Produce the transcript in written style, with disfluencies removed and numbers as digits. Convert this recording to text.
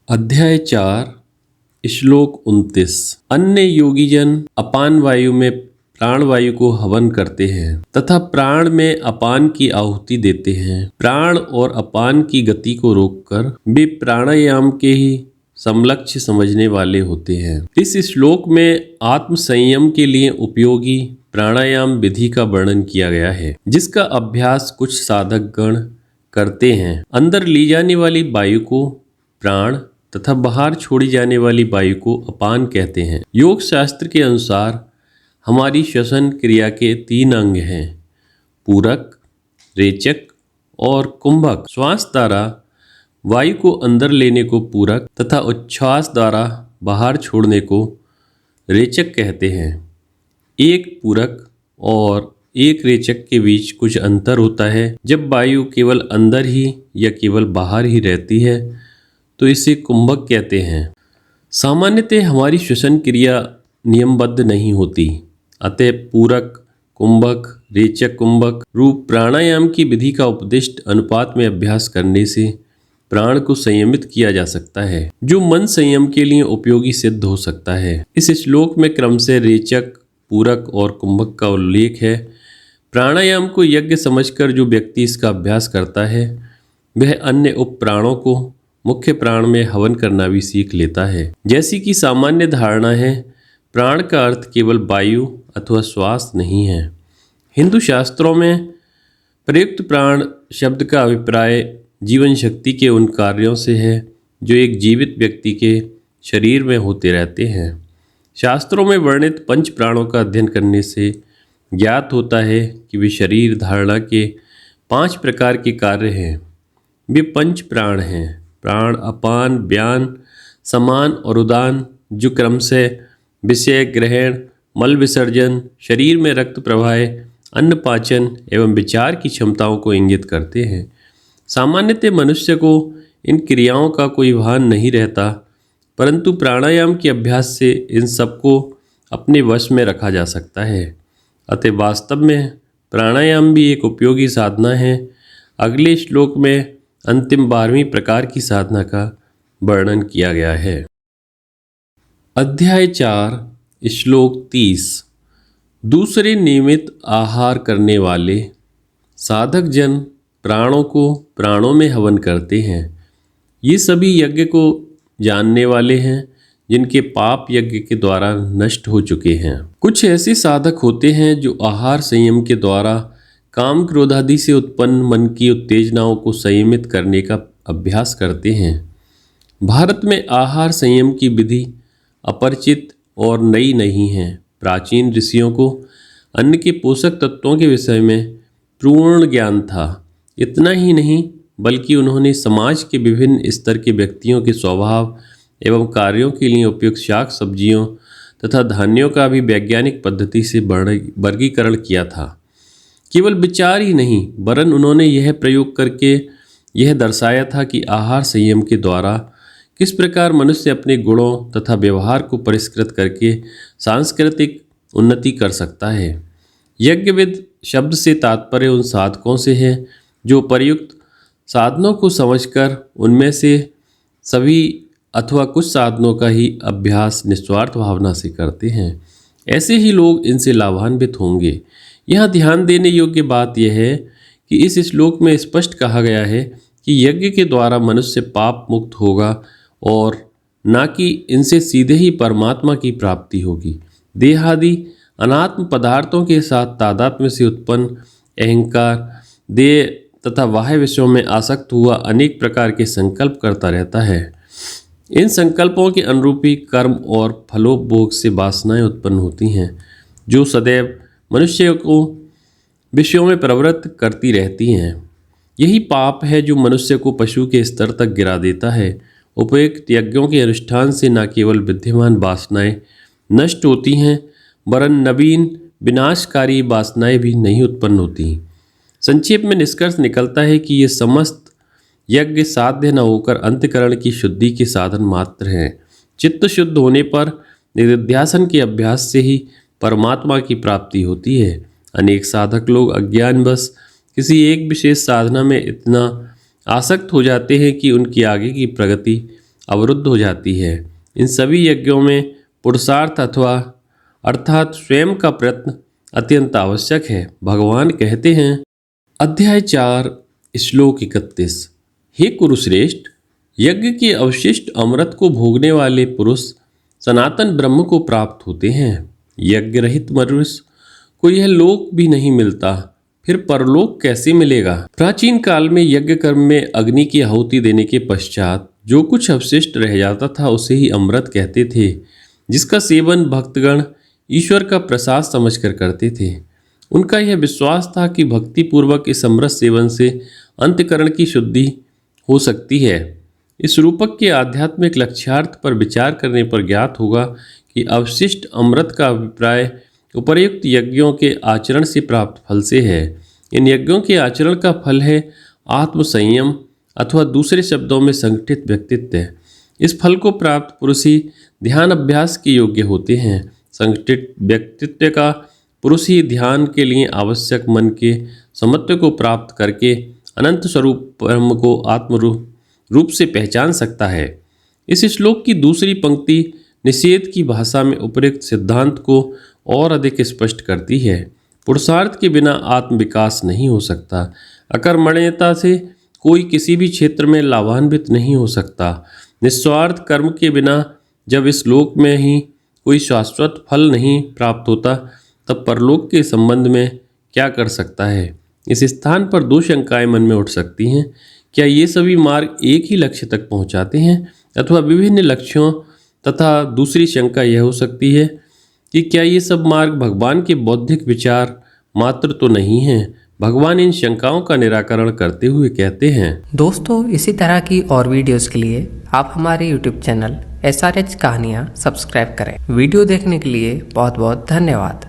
अध्याय 4 श्लोक 29। अन्य योगीजन अपान वायु में प्राण वायु को हवन करते हैं तथा प्राण में अपान की आहुति देते हैं। प्राण और अपान की गति को रोककर वे प्राणायाम के ही समलक्ष्य समझने वाले होते हैं। इस श्लोक में आत्म संयम के लिए उपयोगी प्राणायाम विधि का वर्णन किया गया है, जिसका अभ्यास कुछ साधक गण करते हैं। अंदर ली जाने वाली वायु को प्राण तथा बाहर छोड़ी जाने वाली वायु को अपान कहते हैं। योग शास्त्र के अनुसार हमारी श्वसन क्रिया के 3 अंग हैं, पूरक, रेचक और कुंभक। श्वास द्वारा वायु को अंदर लेने को पूरक तथा उच्छ्वास द्वारा बाहर छोड़ने को रेचक कहते हैं। एक पूरक और एक रेचक के बीच कुछ अंतर होता है। जब वायु केवल अंदर ही या केवल बाहर ही रहती है तो इसे कुंभक कहते हैं। सामान्यतः हमारी श्वसन क्रिया नियमबद्ध नहीं होती, अतः पूरक, कुंभक, रेचक, कुंभक रूप प्राणायाम की विधि का उपदिष्ट अनुपात में अभ्यास करने से प्राण को संयमित किया जा सकता है, जो मन संयम के लिए उपयोगी सिद्ध हो सकता है। इस श्लोक में क्रम से रेचक, पूरक और कुंभक का उल्लेख है। प्राणायाम को यज्ञ समझकर जो व्यक्ति इसका अभ्यास करता है वह अन्य उप प्राणों को मुख्य प्राण में हवन करना भी सीख लेता है। जैसी कि सामान्य धारणा है, प्राण का अर्थ केवल वायु अथवा श्वास नहीं है। हिंदू शास्त्रों में प्रयुक्त प्राण शब्द का अभिप्राय जीवन शक्ति के उन कार्यों से है जो एक जीवित व्यक्ति के शरीर में होते रहते हैं। शास्त्रों में वर्णित पंच प्राणों का अध्ययन करने से ज्ञात होता है कि वे शरीर धारणा के 5 प्रकार के कार्य हैं। वे पंच प्राण हैं: प्राण, अपान, व्यान, समान और उदान, जो क्रमशः विषय ग्रहण, मल विसर्जन, शरीर में रक्त प्रवाह, अन्न पाचन एवं विचार की क्षमताओं को इंगित करते हैं। सामान्यतः मनुष्य को इन क्रियाओं का कोई भान नहीं रहता, परंतु प्राणायाम के अभ्यास से इन सबको अपने वश में रखा जा सकता है। अतः वास्तव में प्राणायाम भी एक उपयोगी साधना है। अगले श्लोक में अंतिम 12वीं प्रकार की साधना का वर्णन किया गया है। अध्याय 4 श्लोक 30। दूसरे नियमित आहार करने वाले साधक जन प्राणों को प्राणों में हवन करते हैं। ये सभी यज्ञ को जानने वाले हैं जिनके पाप यज्ञ के द्वारा नष्ट हो चुके हैं। कुछ ऐसे साधक होते हैं जो आहार संयम के द्वारा काम क्रोध आदि से उत्पन्न मन की उत्तेजनाओं को संयमित करने का अभ्यास करते हैं। भारत में आहार संयम की विधि अपरिचित और नई नहीं है। प्राचीन ऋषियों को अन्न के पोषक तत्वों के विषय में पूर्ण ज्ञान था। इतना ही नहीं, बल्कि उन्होंने समाज के विभिन्न स्तर के व्यक्तियों के स्वभाव एवं कार्यों के लिए उपयुक्त शाक सब्जियों तथा धान्यों का भी वैज्ञानिक पद्धति से वर्गीकरण किया था। केवल विचार ही नहीं, वरन उन्होंने यह प्रयोग करके यह दर्शाया था कि आहार संयम के द्वारा किस प्रकार मनुष्य अपने गुणों तथा व्यवहार को परिष्कृत करके सांस्कृतिक उन्नति कर सकता है। यज्ञविद शब्द से तात्पर्य उन साधकों से है जो प्रयुक्त साधनों को समझकर उनमें से सभी अथवा कुछ साधनों का ही अभ्यास निस्वार्थ भावना से करते हैं। ऐसे ही लोग इनसे लाभान्वित होंगे। यहाँ ध्यान देने योग्य बात यह है कि इस श्लोक में स्पष्ट कहा गया है कि यज्ञ के द्वारा मनुष्य पाप मुक्त होगा और न कि इनसे सीधे ही परमात्मा की प्राप्ति होगी। देहादि अनात्म पदार्थों के साथ तादात्म्य से उत्पन्न अहंकार देह तथा बाह्य विषयों में आसक्त हुआ अनेक प्रकार के संकल्प करता रहता है। इन संकल्पों के अनुरूपी कर्म और फलोपभोग से वासनाएं उत्पन्न होती हैं, जो सदैव मनुष्य को विषयों में प्रवृत्त करती रहती हैं। यही पाप है जो मनुष्य को पशु के स्तर तक गिरा देता है। उपयुक्त यज्ञों के अनुष्ठान से न केवल विद्यमान वासनाएं नष्ट होती हैं, वरन नवीन विनाशकारी वासनाएं भी नहीं उत्पन्न होती। संक्षेप में निष्कर्ष निकलता है कि ये समस्त यज्ञ साध्य न होकर अंतःकरण की शुद्धि के साधन मात्र हैं। चित्त शुद्ध होने पर निधिध्यासन के अभ्यास से ही परमात्मा की प्राप्ति होती है। अनेक साधक लोग अज्ञानवश किसी एक विशेष साधना में इतना आसक्त हो जाते हैं कि उनकी आगे की प्रगति अवरुद्ध हो जाती है। इन सभी यज्ञों में पुरुषार्थ अर्थात स्वयं का प्रयत्न अत्यंत आवश्यक है। भगवान कहते हैं, अध्याय 4 श्लोक 31, हे कुरुश्रेष्ठ, यज्ञ के अवशिष्ट अमृत को भोगने वाले पुरुष सनातन ब्रह्म को प्राप्त होते हैं। यज्ञ रहित मनुष्य को यह लोक भी नहीं मिलता, फिर परलोक कैसे मिलेगा। प्राचीन काल में यज्ञ कर्म में अग्नि की आहुति देने के पश्चात जो कुछ अवशिष्ट रह जाता था उसे ही अमृत कहते थे, जिसका सेवन भक्तगण ईश्वर का प्रसाद समझकर करते थे। उनका यह विश्वास था कि भक्ति पूर्वक इस अमृत सेवन से अंतःकरण की शुद्धि हो सकती है। इस रूपक के आध्यात्मिक लक्ष्यार्थ पर विचार करने पर ज्ञात होगा कि अवशिष्ट अमृत का अभिप्राय उपर्युक्त यज्ञों के आचरण से प्राप्त फल से है। इन यज्ञों के आचरण का फल है आत्मसंयम अथवा दूसरे शब्दों में संगठित व्यक्तित्व। इस फल को प्राप्त पुरुष ही ध्यान अभ्यास के योग्य होते हैं। संगठित व्यक्तित्व का पुरुष ही ध्यान के लिए आवश्यक मन के समत्व को प्राप्त करके अनंत स्वरूप ब्रह्म को आत्म रूप से पहचान सकता है। इस श्लोक की दूसरी पंक्ति निषेध की भाषा में उपयुक्त सिद्धांत को और अधिक स्पष्ट करती है। पुरुषार्थ के बिना आत्म विकास नहीं हो सकता। अकर्मण्यता से कोई किसी भी क्षेत्र में लाभान्वित नहीं हो सकता। निस्वार्थ कर्म के बिना जब इस लोक में ही कोई शाश्वत फल नहीं प्राप्त होता, तब परलोक के संबंध में क्या कर सकता है। इस स्थान पर दो शंकाएं मन में उठ सकती हैं। क्या ये सभी मार्ग एक ही लक्ष्य तक पहुंचाते हैं अथवा विभिन्न लक्ष्यों, तथा दूसरी शंका यह हो सकती है कि क्या ये सब मार्ग भगवान के बौद्धिक विचार मात्र तो नहीं हैं। भगवान इन शंकाओं का निराकरण करते हुए कहते हैं, दोस्तों इसी तरह की और वीडियोस के लिए आप हमारे YouTube चैनल SRH कहानियाँ सब्सक्राइब करें। वीडियो देखने के लिए बहुत बहुत धन्यवाद।